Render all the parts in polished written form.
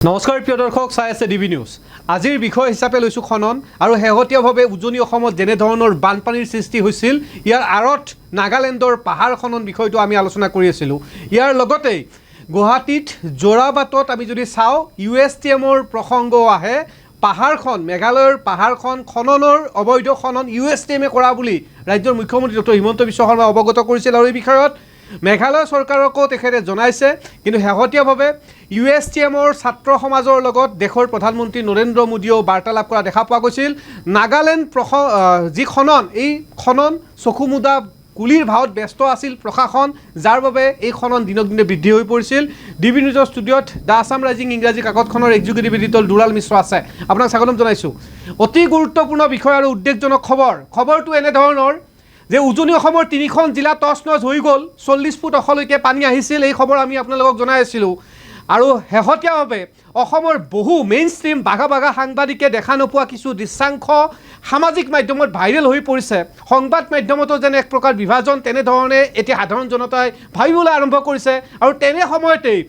নমস্কাৰ প্ৰিয় দৰ্শক চাই আছে ডিবি নিউজ। আজিৰ বিষয় হিচাপে লৈছোঁ খনন আৰু শেহতীয়াভাৱে উজনি অসমত যেনে ধৰণৰ বানপানীৰ সৃষ্টি হৈছিল ইয়াৰ আঁৰত নাগালেণ্ডৰ পাহাৰ খনন বিষয়টো আমি আলোচনা কৰি আছিলোঁ। ইয়াৰ লগতে গুৱাহাটীত যোৰাবাটত আমি যদি চাওঁ USTMৰ প্ৰসংগ আহে। পাহাৰখন মেঘালয়ৰ পাহাৰখন খননৰ অবৈধ খনন USTMে কৰা বুলি ৰাজ্যৰ মুখ্যমন্ত্ৰী ডক্টৰ হিমন্ত বিশ্ব শৰ্মাই অৱগত কৰিছিল আৰু এই বিষয়ত মেঘালয় চৰকাৰকো তেখেতে জনাইছে। কিন্তু শেহতীয়াভাৱে USTMৰ ছাত্ৰ সমাজৰ লগত দেশৰ প্ৰধানমন্ত্ৰী নৰেন্দ্ৰ মোদীয়েও বাৰ্তালাপ কৰা দেখা পোৱা গৈছিল। নাগালেণ্ড যি খনন এই খনন চকুমুদা গুলীৰ ভাৱত ব্যস্ত আছিল প্ৰশাসন, যাৰ বাবে এই খনন দিনক দিনে বৃদ্ধি হৈ পৰিছিল। ডিবি নিউজৰ ষ্টুডিঅ'ত দ্য আছাম ৰাইজিং ইংৰাজী কাকতখনৰ এক্সিকিউটিভ এডিটৰ দুলাল মিশ্ৰ আছে। আপোনাক স্বাগতম জনাইছোঁ। অতি গুৰুত্বপূৰ্ণ বিষয় আৰু উদ্বেগজনক খবৰটো এনেধৰণৰ যে উজনি অসমৰ 3খন জিলা টচ-নচ হৈ গ'ল, 40 ফুট অখলৈকে পানী আহিছিল। এই খবৰ আমি আপোনালোকক জনাই আছিলোঁ। আৰু শেহতীয়াভাৱে অসমৰ বহু মেইন ষ্ট্ৰীম বাঘা সাংবাদিকে দেখা নোপোৱা কিছু দৃশ্যাংশ সামাজিক মাধ্যমত ভাইৰেল হৈ পৰিছে। সংবাদ মাধ্যমতো যেনে এক প্ৰকাৰ বিভাজন তেনেধৰণে এতিয়া সাধাৰণ জনতাই ভাবিবলৈ আৰম্ভ কৰিছে। আৰু তেনে সময়তেই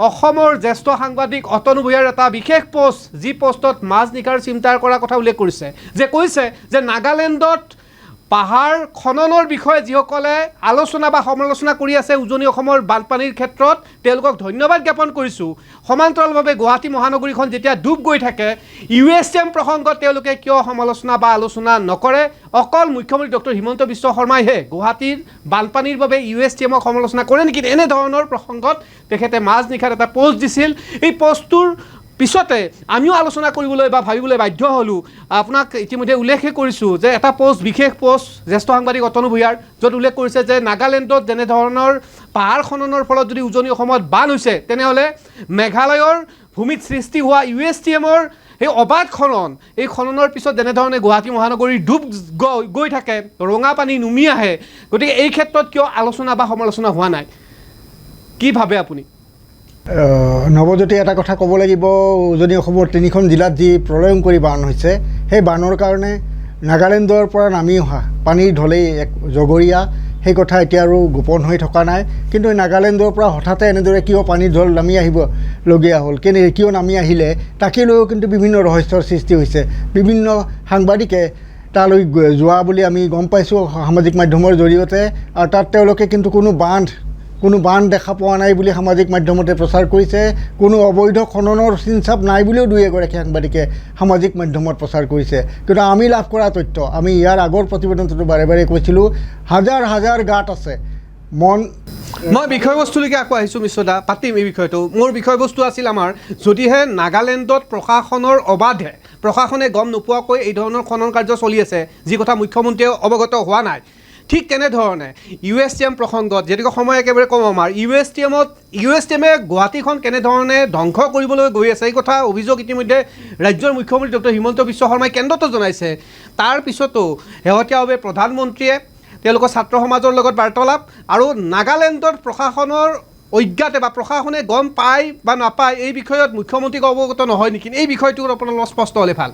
অসমৰ জ্যেষ্ঠ সাংবাদিক অতনু ভূঞাৰ এটা বিশেষ পোষ্ট, যি পোষ্টত মাজ নিশাৰ চিন্তাৰ কৰা কথা উল্লেখ কৰিছে, কৈছে যে নাগালেণ্ডত পাহাৰ খননৰ বিষয়ে যিসকলে আলোচনা বা সমালোচনা কৰি আছে উজনি অসমৰ বানপানীৰ ক্ষেত্ৰত তেওঁলোকক ধন্যবাদ জ্ঞাপন কৰিছোঁ। সমান্তৰালভাৱে গুৱাহাটী মহানগৰীখন যেতিয়া ডুব গৈ থাকে USTM প্ৰসংগত তেওঁলোকে কিয় সমালোচনা বা আলোচনা নকৰে? অকল মুখ্যমন্ত্ৰী ডক্টৰ হিমন্ত বিশ্ব শৰ্মাইহে গুৱাহাটীৰ বানপানীৰ বাবে USTMক সমালোচনা কৰে নেকি? এনেধৰণৰ প্ৰসংগত তেখেতে মাজ নিশাৰ এটা পোষ্ট দিছিল। এই পোষ্টটোৰ পিছতে আমিও আলোচনা কৰিবলৈ বা ভাবিবলৈ বাধ্য হ'লোঁ। আপোনাক ইতিমধ্যে উল্লেখে কৰিছোঁ যে এটা বিশেষ পোষ্ট জ্যেষ্ঠ সাংবাদিক অতনু ভূঞাৰ, য'ত উল্লেখ কৰিছে যে নাগালেণ্ডত যেনেধৰণৰ পাহাৰ খননৰ ফলত যদি উজনি অসমত বান হৈছে, তেনেহ'লে মেঘালয়ৰ ভূমিত সৃষ্টি হোৱা USTMৰ এই অবাধ খনন, এই খননৰ পিছত যেনেধৰণে গুৱাহাটী মহানগৰীৰ ডুব গৈ থাকে, ৰঙা পানী নুমি আহে, গতিকে এই ক্ষেত্ৰত কিয় আলোচনা বা সমালোচনা হোৱা নাই? কি ভাবে আপুনি? নৱজ্যোতি, এটা কথা ক'ব লাগিব। উজনি অসমৰ 3খন জিলাত যি প্ৰলয়ংকৰী বান হৈছে, সেই বানৰ কাৰণে নাগালেণ্ডৰ পৰা নামি অহা পানীৰ ঢলেই এক জগৰীয়া, সেই কথা এতিয়া আৰু গোপন হৈ থকা নাই। কিন্তু নাগালেণ্ডৰ পৰা হঠাতে এনেদৰে কিয় পানীৰ ঢল নামি আহিবলগীয়া হ'ল, কিয় নামি আহিলে, তাকে লৈও কিন্তু বিভিন্ন ৰহস্যৰ সৃষ্টি হৈছে। বিভিন্ন সাংবাদিকে তালৈ যোৱা বুলি আমি গম পাইছোঁ সামাজিক মাধ্যমৰ জৰিয়তে, আৰু তাত তেওঁলোকে কিন্তু কোনো বান্ধ দেখা পোৱা নাই বুলি সামাজিক মাধ্যমতে প্ৰচাৰ কৰিছে। কোনো অবৈধ খননৰ চিনচাপ নাই বুলিও দুই এগৰাকী সাংবাদিকে সামাজিক মাধ্যমত প্ৰচাৰ কৰিছে। কিন্তু আমি লাভ কৰা তথ্য, আমি ইয়াৰ আগৰ প্ৰতিবেদনটো বাৰে কৈছিলোঁ, হাজাৰ গাঁত আছে। মই বিষয়বস্তুলৈকে আকৌ আহিছোঁ মিশ্ৰদা, পাতিম এই বিষয়টো। মোৰ বিষয়বস্তু আছিল আমাৰ, যদিহে নাগালেণ্ডত প্ৰশাসনৰ অবাধে প্ৰশাসনে গম নোপোৱাকৈ এই ধৰণৰ খনন কাৰ্য চলি আছে, যি কথা মুখ্যমন্ত্ৰীয়ে অৱগত হোৱা নাই, ঠিক তেনেধৰণে USTM প্ৰসংগত যেনেকৈ সময় একেবাৰে কম আমাৰ USTMে গুৱাহাটীখন কেনেধৰণে ধ্বংস কৰিবলৈ গৈ আছে, এই কথা অভিযোগ ইতিমধ্যে ৰাজ্যৰ মুখ্যমন্ত্ৰী ডক্টৰ হিমন্ত বিশ্ব শৰ্মাই কেন্দ্ৰতো জনাইছে। তাৰ পিছতো শেহতীয়াভাৱে প্ৰধানমন্ত্ৰীয়ে তেওঁলোকৰ ছাত্ৰ সমাজৰ লগত বাৰ্তালাপ, আৰু নাগালেণ্ডৰ প্ৰশাসনৰ অজ্ঞাতে বা প্ৰশাসনে গম পায় বা নাপায় এই বিষয়ত মুখ্যমন্ত্ৰীক অৱগত নহয় নেকি? এই বিষয়টোৰ আপোনালোক স্পষ্ট হ'লে ভাল।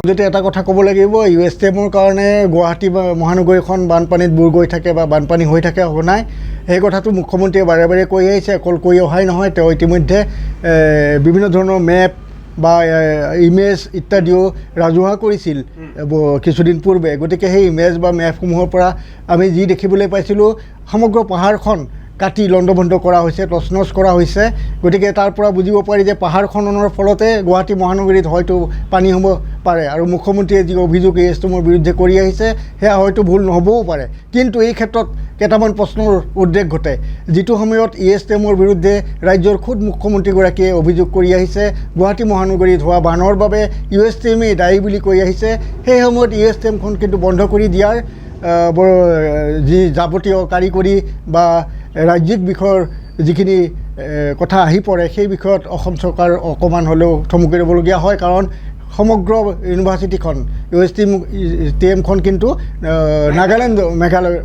যদি এটা কথা ক'ব লাগিব, USTMৰ কাৰণে গুৱাহাটী মহানগৰীখন বানপানীত বুৰ গৈ থাকে বা বানপানী হৈ থাকে হ'ব নাই, সেই কথাটো মুখ্যমন্ত্ৰীয়ে বাৰে কৈ আহিছে। অকল কৈ অহাই নহয়, তেওঁ ইতিমধ্যে বিভিন্ন ধৰণৰ মেপ বা ইমেজ ইত্যাদিও ৰাজহুৱা কৰিছিল কিছুদিন পূৰ্বে। গতিকে সেই ইমেজ বা মেপসমূহৰ পৰা আমি যি দেখিবলৈ পাইছিলোঁ, সমগ্ৰ পাহাৰখন কাটি লণ্ডভণ্ড কৰা হৈছে, তছনছ কৰা হৈছে। গতিকে তাৰ পৰা বুজিব পাৰি যে পাহাৰ খননৰ ফলতে গুৱাহাটী মহানগৰীত হয়তো পানী হ'ব পাৰে। আৰু মুখ্যমন্ত্ৰীয়ে যি অভিযোগ USTMৰ বিৰুদ্ধে কৰি আহিছে, সেয়া হয়তো ভুল নহ'বও পাৰে। কিন্তু এই ক্ষেত্ৰত কেইটামান প্ৰশ্নৰ উদ্ৰেক ঘটে। যিটো সময়ত USTMৰ বিৰুদ্ধে ৰাজ্যৰ খোদ মুখ্যমন্ত্ৰীগৰাকীয়ে অভিযোগ কৰি আহিছে, গুৱাহাটী মহানগৰীত হোৱা বানৰ বাবে USTMে দায়ী বুলি কৈ আহিছে, সেই সময়ত USTMখন কিন্তু বন্ধ কৰি দিয়াৰ যি যাৱতীয় কাৰিকৰী বা ৰাজ্যিক বিষয়ৰ যিখিনি কথা আহি পৰে, সেই বিষয়ত অসম চৰকাৰ অকণমান হ'লেও থমকি ৰ'বলগীয়া হয়। কাৰণ সমগ্ৰ ইউনিভাৰ্চিটিখন USTM কিন্তু নাগালেণ্ড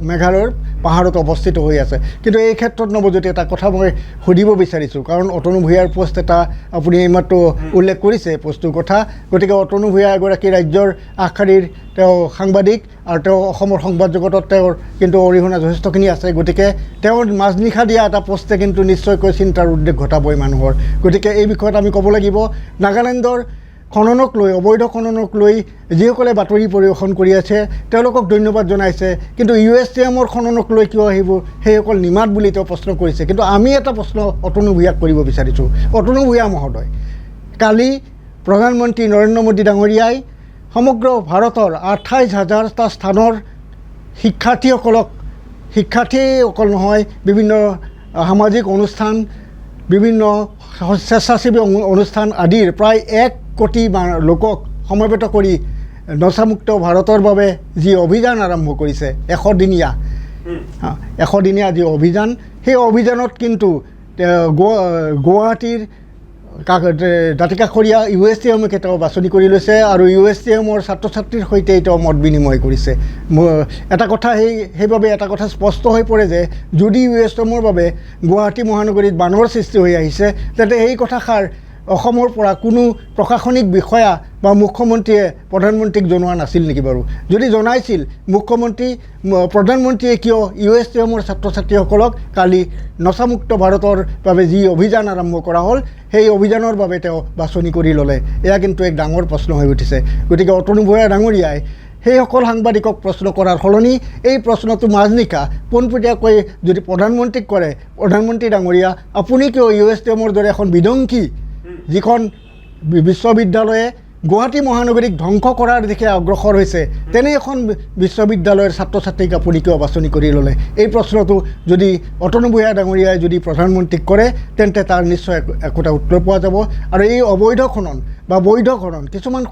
মেঘালয়ৰ পাহাৰত অৱস্থিত হৈ আছে কিন্তু এই ক্ষেত্ৰত নৱজ্যোতি এটা কথা মই সুধিব বিচাৰিছোঁ কাৰণ অতনু ভূঞাৰ পোষ্ট এটা আপুনি এইমাত্ৰ উল্লেখ কৰিছে পোষ্টটোৰ কথা গতিকে অতনু ভূঞা এগৰাকী ৰাজ্যৰ আগশাৰীৰ তেওঁ সাংবাদিক আৰু তেওঁ অসমৰ সংবাদ জগতত তেওঁৰ কিন্তু অৰিহণা যথেষ্টখিনি আছে গতিকে তেওঁৰ মাজনিশা দিয়া এটা পোষ্টে কিন্তু নিশ্চয়কৈ চিন্তাৰ উদ্বেগ ঘটাবই মানুহৰ গতিকে এই বিষয়ত আমি ক'ব লাগিব নাগালেণ্ডৰ খননক লৈ অবৈধ খননক লৈ যিসকলে বাতৰি পৰিৱেশন কৰি আছে তেওঁলোকক ধন্যবাদ জনাইছে কিন্তু USTMৰ খননক লৈ কিয় আহিব সেইসকল নিমাত বুলি তেওঁ প্ৰশ্ন কৰিছে কিন্তু আমি এটা প্ৰশ্ন অতনু ভূঞাক কৰিব বিচাৰিছোঁ অতনু ভূঞা মহোদয় কালি প্ৰধানমন্ত্ৰী নৰেন্দ্ৰ মোদী ডাঙৰীয়াই সমগ্ৰ ভাৰতৰ 28,000টা স্থানৰ শিক্ষাৰ্থীসকল নহয় বিভিন্ন সামাজিক অনুষ্ঠান বিভিন্ন স্বেচ্ছাসেৱী অনুষ্ঠান আদিৰ প্ৰায় 1 কোটি লোকক সমবেত কৰি নচামুক্ত ভাৰতৰ বাবে যি অভিযান আৰম্ভ কৰিছে 100 দিনীয়া যি অভিযান সেই অভিযানত কিন্তু গুৱাহাটীৰ দাঁতিকাষৰীয়া USTMকে তেওঁ বাছনি কৰি লৈছে আৰু USTMৰ ছাত্ৰ ছাত্ৰীৰ সৈতে তেওঁ মত বিনিময় কৰিছে এটা কথা সেইবাবে এটা কথা স্পষ্ট হৈ পৰে যে যদি USTMৰ বাবে গুৱাহাটী মহানগৰীত বানৰ সৃষ্টি হৈ আহিছে তেন্তে এই কথাষাৰ অসমৰ পৰা কোনো প্ৰশাসনিক বিষয়া বা মুখ্যমন্ত্ৰীয়ে প্ৰধানমন্ত্ৰীক জনোৱা নাছিল নেকি বাৰু যদি জনাইছিল প্ৰধানমন্ত্ৰীয়ে কিয় USTMৰ ছাত্ৰ ছাত্ৰীসকলক কালি নচামুক্ত ভাৰতৰ বাবে যি অভিযান আৰম্ভ কৰা হ'ল সেই অভিযানৰ বাবে তেওঁ বাছনি কৰি ল'লে এয়া কিন্তু এক ডাঙৰ প্ৰশ্ন হৈ উঠিছে গতিকে অতনু ভূঞা ডাঙৰীয়াই সেইসকল সাংবাদিকক প্ৰশ্ন কৰাৰ সলনি এই প্ৰশ্নটো মাজনিশা পোনপটীয়াকৈ যদি প্ৰধানমন্ত্ৰীক কৰে প্ৰধানমন্ত্ৰী ডাঙৰীয়া আপুনি কিয় USTMৰ দৰে এখন বিধ্বংসী যিখন বিশ্ববিদ্যালয়ে গুৱাহাটী মহানগৰীক ধ্বংস কৰাৰ দিশে অগ্ৰসৰ হৈছে তেনে এখন বিশ্ববিদ্যালয়ৰ ছাত্ৰ ছাত্ৰীক আপুনি কিয় বাছনি কৰি ল'লে এই প্ৰশ্নটো যদি অতনু ভূঞা ডাঙৰীয়াই যদি প্ৰধানমন্ত্ৰীক কৰে তেন্তে তাৰ নিশ্চয় একোটা উত্তৰ পোৱা যাব আৰু এই অবৈধ খনন বা বৈধ খনন কিছুমান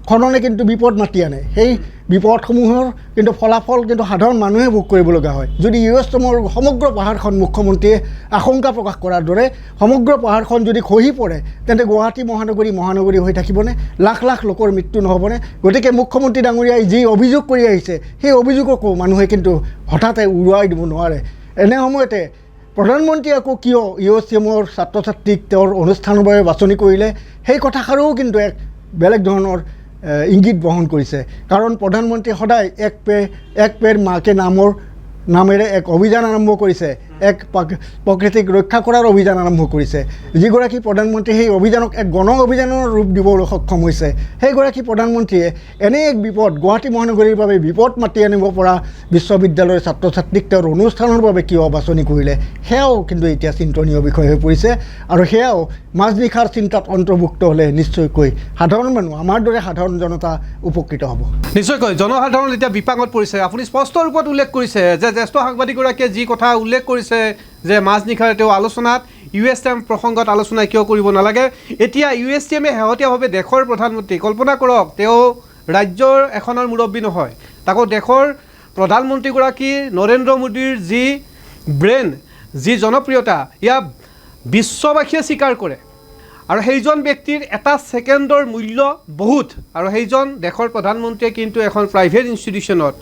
খননে কিন্তু বিপদ মাতি আনে সেই বিপদসমূহৰ কিন্তু ফলাফল কিন্তু সাধাৰণ মানুহে ভোগ কৰিবলগা হয় যদি USTMৰ সমগ্ৰ পাহাৰখন মুখ্যমন্ত্ৰীয়ে আশংকা প্ৰকাশ কৰাৰ দৰে সমগ্ৰ পাহাৰখন যদি খহি পৰে তেন্তে গুৱাহাটী মহানগৰী হৈ থাকিবনে লাখ লাখ লোকৰ মৃত্যু নহ'বনে গতিকে মুখ্যমন্ত্ৰী ডাঙৰীয়াই যি অভিযোগ কৰি আহিছে সেই অভিযোগকো মানুহে কিন্তু হঠাতে উৰুৱাই দিব নোৱাৰে এনে সময়তে প্ৰধানমন্ত্ৰীয়ে আকৌ কিয় USTMৰ ছাত্ৰ ছাত্ৰীক তেওঁৰ অনুষ্ঠানৰ বাবে বাছনি কৰিলে সেই কথাষাৰো কিন্তু এক বেলেগ ধৰণৰ ইংগিত বহন কৰিছে কাৰণ প্ৰধানমন্ত্ৰীয়ে সদায় এক পেৰ মাকে নামেৰে এক অভিযান আৰম্ভ কৰিছে এক প্ৰকৃতিক ৰক্ষা কৰাৰ অভিযান আৰম্ভ কৰিছে যিগৰাকী প্ৰধানমন্ত্ৰী সেই অভিযানক এক গণ অভিযানৰ ৰূপ দিবলৈ সক্ষম হৈছে সেইগৰাকী প্ৰধানমন্ত্ৰীয়ে এনে এক বিপদ গুৱাহাটী মহানগৰীৰ বাবে বিপদ মাতি আনিব পৰা বিশ্ববিদ্যালয়ৰ ছাত্ৰ ছাত্ৰীক তেওঁৰ অনুষ্ঠানৰ বাবে কিয় বাছনি কৰিলে সেয়াও কিন্তু এতিয়া চিন্তনীয় বিষয় হৈ পৰিছে আৰু সেয়াও মাজনিশাৰ চিন্তাত অন্তৰ্ভুক্ত হ'লে নিশ্চয়কৈ সাধাৰণ মানুহ আমাৰ দৰে সাধাৰণ জনতা উপকৃত হ'ব নিশ্চয়কৈ জনসাধাৰণ এতিয়া বিপাঙত পৰিছে আপুনি স্পষ্ট ৰূপত উল্লেখ কৰিছে যে জ্যেষ্ঠ সাংবাদিকগৰাকীয়ে যি কথা উল্লেখ কৰিছে যে মাজনিশাৰ তেওঁ আলোচনাত USTM প্ৰসংগত আলোচনা কিয় কৰিব নালাগে এতিয়া USTMে শেহতীয়াভাৱে দেশৰ প্ৰধানমন্ত্ৰী কল্পনা কৰক তেওঁ ৰাজ্যৰ এখনৰ মুৰব্বী নহয় তাকো দেশৰ প্ৰধানমন্ত্ৰীগৰাকী নৰেন্দ্ৰ মোদীৰ যি ব্ৰেইন যি জনপ্ৰিয়তা ইয়াক বিশ্ববাসীয়ে স্বীকাৰ কৰে আৰু সেইজন ব্যক্তিৰ এটা ছেকেণ্ডৰ মূল্য বহুত আৰু সেইজন দেশৰ প্ৰধানমন্ত্ৰীয়ে কিন্তু এখন প্ৰাইভেট ইনষ্টিটিউশ্যনত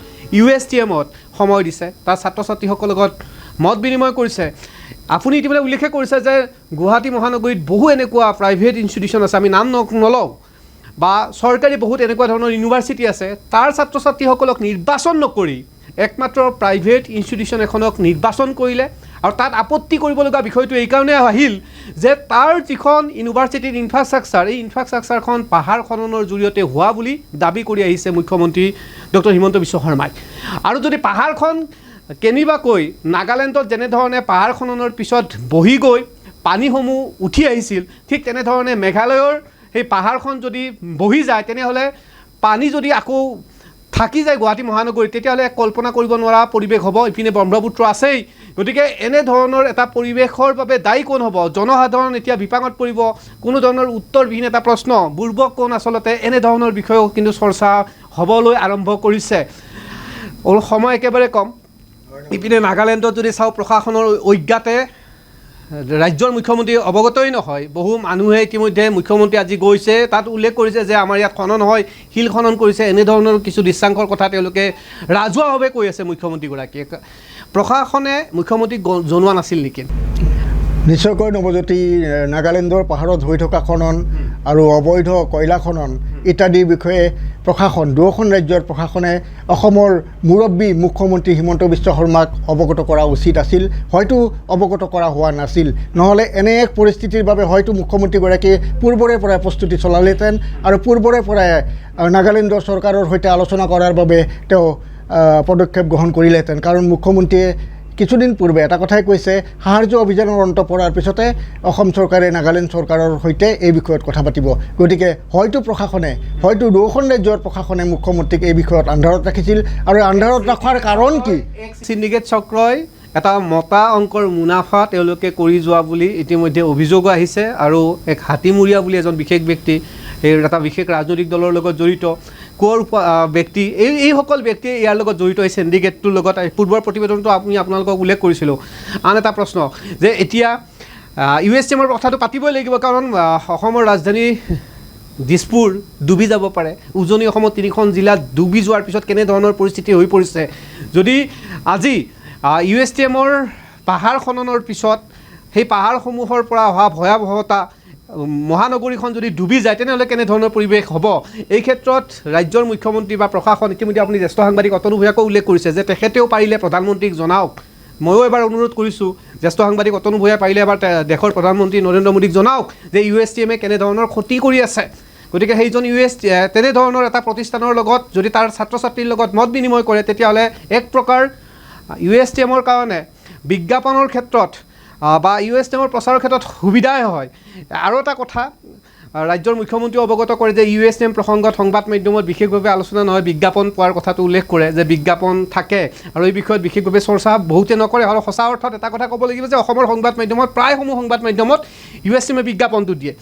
USTMত সময় দিছে তাৰ ছাত্ৰ ছাত্ৰীসকলৰ লগত মত বিনিময় কৰিছে আপুনি ইতিমধ্যে উল্লেখ কৰিছে যে গুৱাহাটী মহানগৰীত বহু এনেকুৱা প্ৰাইভেট ইনষ্টিটিউশ্যন আছে আমি নাম নলওঁ বা চৰকাৰী বহুত এনেকুৱা ধৰণৰ ইউনিভাৰ্চিটি আছে তাৰ ছাত্ৰ ছাত্ৰীসকলক নিৰ্বাচন নকৰি একমাত্ৰ প্ৰাইভেট ইনষ্টিটিউশ্যন এখনক নিৰ্বাচন কৰিলে আৰু তাত আপত্তি কৰিবলগা বিষয়টো এইকাৰণে আহিল যে তাৰ যিখন ইউনিভাৰ্চিটিৰ ইনফ্ৰাষ্ট্ৰাকচাৰ এই ইনফ্ৰাষ্ট্ৰাকচাৰখন পাহাৰ খননৰ জৰিয়তে হোৱা বুলি দাবী কৰি আহিছে মুখ্যমন্ত্ৰী ডক্টৰ হিমন্ত বিশ্ব শৰ্মাই আৰু যদি পাহাৰখন কেনিবাকৈ নাগালেণ্ডত যেনেধৰণে পাহাৰ খননৰ পিছত বহি গৈ পানীসমূহ উঠি আহিছিল ঠিক তেনেধৰণে মেঘালয়ৰ সেই পাহাৰখন যদি বহি যায় তেনেহ'লে পানী যদি আকৌ থাকি যায় গুৱাহাটী মহানগৰীত তেতিয়াহ'লে কল্পনা কৰিব নোৱাৰা পৰিৱেশ হ'ব ইপিনে ব্ৰহ্মপুত্ৰ আছেই গতিকে এনেধৰণৰ এটা পৰিৱেশৰ বাবে দায়ী কোন হ'ব জনসাধাৰণ এতিয়া বিপাঙত পৰিব কোনো ধৰণৰ উত্তৰবিহীন এটা প্ৰশ্ন বুৰ্বক কোন আচলতে এনেধৰণৰ বিষয়েও কিন্তু চৰ্চা হ'বলৈ আৰম্ভ কৰিছে সময় একেবাৰে কম ইপিনে নাগালেণ্ডত যদি চাওঁ প্ৰশাসনৰ অজ্ঞাতে ৰাজ্যৰ মুখ্যমন্ত্ৰী অৱগতই নহয়। বহু মানুহে ইতিমধ্যে মুখ্যমন্ত্ৰী আজি গৈছে, তাত উল্লেখ কৰিছে যে আমাৰ ইয়াত খনন হয়, শিল খনন কৰিছে, এনেধৰণৰ কিছু দৃশ্যাংকৰ কথা তেওঁলোকে ৰাজহুৱাভাৱে কৈ আছে মুখ্যমন্ত্ৰীগৰাকীয়ে। প্ৰশাসনে মুখ্যমন্ত্ৰীক জনোৱা নাছিল নেকি? নিশ্চয়কৈ নৱজ্যোতি, নাগালেণ্ডৰ পাহাৰত হৈ থকা খনন আৰু অবৈধ কয়লা খনন ইত্যাদিৰ বিষয়ে প্ৰশাসন, দুয়োখন ৰাজ্যৰ প্ৰশাসনে অসমৰ মুৰব্বী মুখ্যমন্ত্ৰী হিমন্ত বিশ্ব শৰ্মাক অৱগত কৰা উচিত আছিল। হয়তো অৱগত কৰা হোৱা নাছিল, নহ'লে এনে এক পৰিস্থিতিৰ বাবে হয়তো মুখ্যমন্ত্ৰীগৰাকীয়ে পূৰ্বৰে পৰাই প্ৰস্তুতি চলালেহেঁতেন আৰু পূৰ্বৰে পৰাই নাগালেণ্ডৰ চৰকাৰৰ সৈতে আলোচনা কৰাৰ বাবে তেওঁ পদক্ষেপ গ্ৰহণ কৰিলেহেঁতেন। কাৰণ মুখ্যমন্ত্ৰীয়ে কিছুদিন পূৰ্বে এটা কথাই কৈছে, সাহাৰ্য অভিযানৰ অন্ত পৰাৰ পিছতে অসম চৰকাৰে নাগালেণ্ড চৰকাৰৰ সৈতে এই বিষয়ত কথা পাতিব। গতিকে হয়তো প্ৰশাসনে, হয়তো দুয়োখন ৰাজ্যৰ প্ৰশাসনে মুখ্যমন্ত্ৰীক এই বিষয়ত আন্ধাৰত ৰাখিছিল। আৰু আন্ধাৰত ৰখাৰ কাৰণ কি? চিণ্ডিকেট চক্ৰই এটা মতা অংকৰ মুনাফা তেওঁলোকে কৰি যোৱা বুলি ইতিমধ্যে অভিযোগো আহিছে। আৰু এক হাতীমূৰীয়া বুলি এজন বিশেষ ব্যক্তি, এই এটা বিশেষ ৰাজনৈতিক দলৰ লগত জড়িত কোৰ ব্যক্তি, এইসকল ব্যক্তিয়ে ইয়াৰ লগত জড়িত, এই চিণ্ডিকেটটোৰ লগত। পূৰ্বৰ প্ৰতিবেদনটো আপোনালোকক উল্লেখ কৰিছিলোঁ। আন এটা প্ৰশ্ন যে এতিয়া USTMৰ কথাটো পাতিবই লাগিব, কাৰণ অসমৰ ৰাজধানী দিছপুৰ ডুবি যাব পাৰে। উজনি অসমত 3খন জিলাত ডুবি যোৱাৰ পিছত কেনেধৰণৰ পৰিস্থিতি হৈ পৰিছে। যদি আজি USTMৰ পাহাৰ খননৰ পিছত সেই পাহাৰসমূহৰ পৰা অহা ভয়াৱহতা, মহানগৰীখন যদি ডুবি যায়, তেনেহ'লে কেনেধৰণৰ পৰিৱেশ হ'ব? এই ক্ষেত্ৰত ৰাজ্যৰ মুখ্যমন্ত্ৰী বা প্ৰশাসন, ইতিমধ্যে আপুনি জ্যেষ্ঠ সাংবাদিক অতনু ভূঞাকো উল্লেখ কৰিছে যে তেখেতেও পাৰিলে প্ৰধানমন্ত্ৰীক জনাওক। ময়ো এবাৰ অনুৰোধ কৰিছোঁ, জ্যেষ্ঠ সাংবাদিক অতনু ভূঞাই পাৰিলে এবাৰ দেশৰ প্ৰধানমন্ত্ৰী নৰেন্দ্ৰ মোদীক জনাওক যে USTMে কেনেধৰণৰ ক্ষতি কৰি আছে। গতিকে সেইজন তেনেধৰণৰ এটা প্ৰতিষ্ঠানৰ লগত যদি তাৰ ছাত্ৰ ছাত্ৰীৰ লগত মত বিনিময় কৰে, তেতিয়াহ'লে এক প্ৰকাৰ USTMৰ কাৰণে বিজ্ঞাপনৰ ক্ষেত্ৰত বা USTMৰ প্ৰচাৰৰ ক্ষেত্ৰত সুবিধাই হয়। আৰু এটা কথা, ৰাজ্যৰ মুখ্যমন্ত্ৰীয়ে অৱগত কৰে যে USTM প্ৰসংগত সংবাদ মাধ্যমত বিশেষভাৱে আলোচনা নহয়, বিজ্ঞাপন পোৱাৰ কথাটো উল্লেখ কৰে যে বিজ্ঞাপন থাকে আৰু এই বিষয়ত বিশেষভাৱে চৰ্চা বহুতে নকৰে। আৰু সঁচা অৰ্থত এটা কথা ক'ব লাগিব যে অসমৰ সংবাদ মাধ্যমত, প্ৰায়সমূহ সংবাদ মাধ্যমত USTMে বিজ্ঞাপনটো দিয়ে,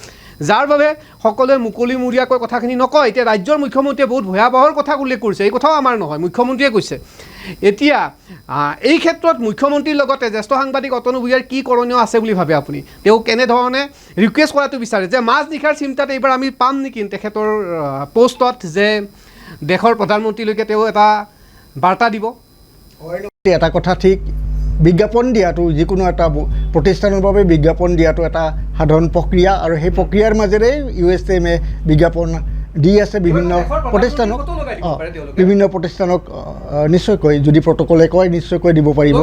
যাৰ বাবে সকলোৱে মুকলিমূৰীয়াকৈ কথাখিনি নকয়। এতিয়া ৰাজ্যৰ মুখ্যমন্ত্ৰীয়ে বহুত ভয়াৱহৰ কথা উল্লেখ কৰিছে, এই কথাও আমাৰ নহয়, মুখ্যমন্ত্ৰীয়ে কৈছে। এতিয়া এই ক্ষেত্ৰত মুখ্যমন্ত্ৰীৰ লগতে জ্যেষ্ঠ সাংবাদিক অতনু ভূঞাৰ কি কৰণীয় আছে বুলি ভাবে আপুনি? তেওঁ কেনেধৰণে ৰিকুৱেষ্ট কৰাটো বিচাৰে যে মাজ নিশাৰ চিন্তাত এইবাৰ আমি পাম নেকি তেখেতৰ পোষ্টত যে দেশৰ প্ৰধানমন্ত্ৰীলৈকে তেওঁ এটা বাৰ্তা দিব? এটা কথা ঠিক, বিজ্ঞাপন দিয়াটো, যিকোনো এটা প্ৰতিষ্ঠানৰ বাবে বিজ্ঞাপন দিয়াটো এটা সাধাৰণ প্ৰক্ৰিয়া, আৰু সেই প্ৰক্ৰিয়াৰ মাজেৰে USTMে বিজ্ঞাপন দি আছে বিভিন্ন প্ৰতিষ্ঠানক নিশ্চয়কৈ, যদি প্ৰট'কলে কয় নিশ্চয়কৈ দিব পাৰিব।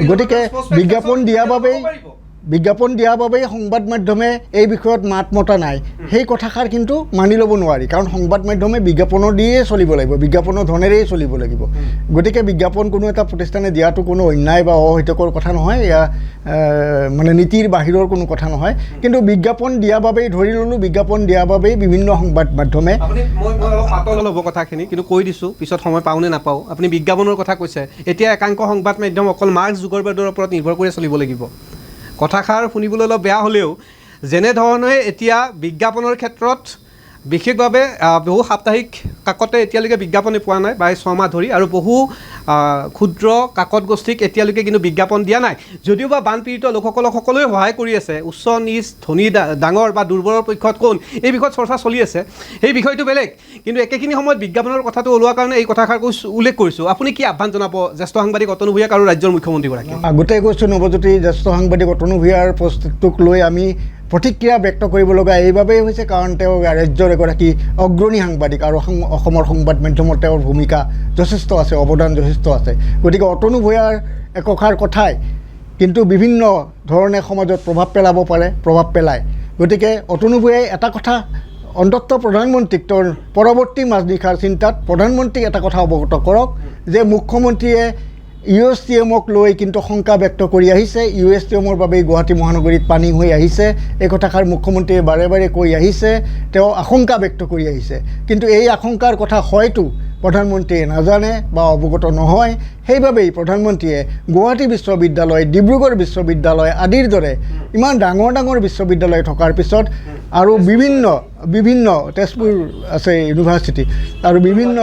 গতিকে বিজ্ঞাপন দিয়াৰ বাবেই সংবাদ মাধ্যমে এই বিষয়ত মাত মতা নাই, সেই কথাষাৰ কিন্তু মানি ল'ব নোৱাৰি। কাৰণ সংবাদ মাধ্যমে বিজ্ঞাপনৰ দিয়েই চলিব লাগিব, বিজ্ঞাপনৰ ধনেৰেই চলিব লাগিব। গতিকে বিজ্ঞাপন কোনো এটা প্ৰতিষ্ঠানে দিয়াটো কোনো অন্যায় বা অহিতকৰ কথা নহয়, এয়া মানে নীতিৰ বাহিৰৰ কোনো কথা নহয়। কিন্তু বিজ্ঞাপন দিয়াৰ বাবেই, ধৰি ল'লোঁ বিজ্ঞাপন দিয়াৰ বাবেই বিভিন্ন সংবাদ মাধ্যমে, মই অলপ পাতল হ'ব কথাখিনি, কিন্তু কৈ দিছোঁ, পিছত সময় পাওঁ নে নাপাওঁ। আপুনি বিজ্ঞাপনৰ কথা কৈছে, এতিয়া একাংশ সংবাদ মাধ্যম অকল মাৰ্কছ যুগৰবাদৰ ওপৰত নিৰ্ভৰ কৰি চলিব লাগিব। কথাষাৰ শুনিবলৈ অলপ বেয়া হ'লেও যেনেধৰণে এতিয়া বিজ্ঞাপনৰ ক্ষেত্ৰত বিশেষভাৱে বহু সাপ্তাহিক কাকতে এতিয়ালৈকে বিজ্ঞাপনে পোৱা নাই প্ৰায় 6 মাহ ধৰি, আৰু বহু ক্ষুদ্ৰ কাকত গোষ্ঠীক এতিয়ালৈকে কিন্তু বিজ্ঞাপন দিয়া নাই। যদিও বা বানপীড়িত লোকসকলক সকলোৱে সহায় কৰি আছে, উচ্চ নিচ, ধনী ডাঙৰ বা দুৰ্বলৰ পক্ষত কোন, এই বিষয়ত চৰ্চা চলি আছে, সেই বিষয়টো বেলেগ। কিন্তু একেখিনি সময়ত বিজ্ঞাপনৰ কথাটো ওলোৱাৰ কাৰণে এই কথাষাৰ উল্লেখ কৰিছোঁ। আপুনি কি আহ্বান জনাব জ্যেষ্ঠ সাংবাদিক অতনু ভূঞাক আৰু ৰাজ্যৰ মুখ্যমন্ত্ৰীগৰাকীক? আগতেই কৈছোঁ নৱজ্যোতি, জ্যেষ্ঠ সাংবাদিক অতনু ভূঞাৰ প্ৰস্তুতটোক লৈ আমি প্ৰতিক্ৰিয়া ব্যক্ত কৰিব লগা এইবাবেই হৈছে কাৰণ তেওঁ ৰাজ্যৰ এগৰাকী অগ্ৰণী সাংবাদিক, আৰু অসমৰ সংবাদ মাধ্যমত তেওঁৰ ভূমিকা যথেষ্ট আছে, অৱদান যথেষ্ট আছে। গতিকে অতনু ভূঞাৰ একষাৰ কথাই কিন্তু বিভিন্ন ধৰণে সমাজত প্ৰভাৱ পেলাব পাৰে, প্ৰভাৱ পেলায়। গতিকে অতনু ভূঞাই এটা কথা অন্ততঃ প্ৰধানমন্ত্ৰীক, তেওঁৰ পৰৱৰ্তী মাজনিশাৰ চিন্তাত প্ৰধানমন্ত্ৰীক এটা কথা অৱগত কৰক যে মুখ্যমন্ত্ৰীয়ে USTMক লৈ কিন্তু শংকা ব্যক্ত কৰি আহিছে, USTMৰ বাবেই গুৱাহাটী মহানগৰীত পানী হৈ আহিছে, এই কথাষাৰ মুখ্যমন্ত্ৰীয়ে বাৰে বাৰে কৈ আহিছে, তেওঁ আশংকা ব্যক্ত কৰি আহিছে। কিন্তু এই আশংকাৰ কথা হয়তো প্ৰধানমন্ত্ৰীয়ে নাজানে বা অৱগত নহয়, সেইবাবেই প্ৰধানমন্ত্ৰীয়ে গুৱাহাটী বিশ্ববিদ্যালয়, ডিব্ৰুগড় বিশ্ববিদ্যালয় আদিৰ দৰে ইমান ডাঙৰ ডাঙৰ বিশ্ববিদ্যালয় থকাৰ পিছত, আৰু বিভিন্ন তেজপুৰ আছে ইউনিভাৰ্চিটি, আৰু বিভিন্ন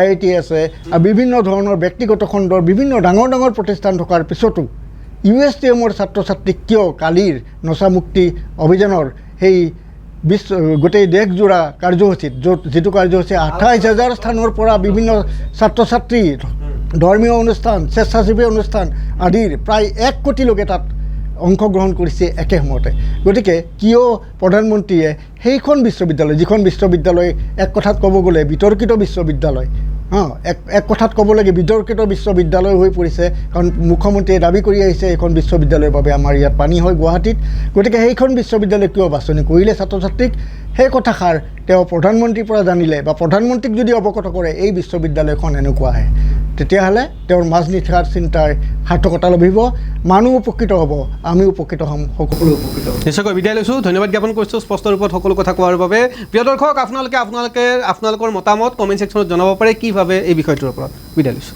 IIT আছে, আৰু বিভিন্ন ধৰণৰ ব্যক্তিগত খণ্ডৰ বিভিন্ন ডাঙৰ ডাঙৰ প্ৰতিষ্ঠান থকাৰ পিছতো USTMৰ ছাত্ৰ ছাত্ৰীক কিয় কালিৰ নচামুক্তি অভিযানৰ সেই গোটেই দেশজোৰা কাৰ্যসূচীত যিটো কাৰ্যসূচী 28,000 স্থানৰ পৰা বিভিন্ন ছাত্ৰ ছাত্ৰী ধৰ্মীয় অনুষ্ঠান স্বেচ্ছাসেৱী অনুষ্ঠান আদিৰ প্ৰায় 1 কোটি লোকে তাত অংশগ্ৰহণ কৰিছে একে সময়তে গতিকে কিয় প্ৰধানমন্ত্ৰীয়ে সেইখন বিশ্ববিদ্যালয় যিখন বিশ্ববিদ্যালয় এক কথাত ক'ব গ'লে বিতৰ্কিত বিশ্ববিদ্যালয় এক কথাত ক'ব লাগে বিতৰ্কিত বিশ্ববিদ্যালয় হৈ পৰিছে কাৰণ মুখ্যমন্ত্ৰীয়ে দাবী কৰি আহিছে এইখন বিশ্ববিদ্যালয়ৰ বাবে আমাৰ ইয়াত পানী হয় গুৱাহাটীত গতিকে সেইখন বিশ্ববিদ্যালয় কিয় বাছনি কৰিলে ছাত্ৰ ছাত্ৰীক সেই কথাষাৰ তেওঁ প্ৰধানমন্ত্ৰীৰ পৰা জানিলে বা প্ৰধানমন্ত্ৰীক যদি অৱগত কৰে এই বিশ্ববিদ্যালয়খন এনেকুৱা আহে তেতিয়াহ'লে তেওঁৰ মাজনিশাৰ চিন্তাৰ সাৰ্থকতা লভিব মানুহ উপকৃত হ'ব আমিও উপকৃত হ'ম সকলো উপকৃত হ'ব নিশ্চয়কৈ বিদায় লৈছোঁ ধন্যবাদ জ্ঞাপন কৰিছোঁ স্পষ্ট ৰূপত সকলো কথা কোৱাৰ বাবে প্ৰিয় দৰ্শক আপোনালোকৰ মতামত কমেণ্ট ছেকশ্যনত জনাব পাৰে কি ভাবে এই বিষয়টোৰ ওপৰত বিদায় লৈছোঁ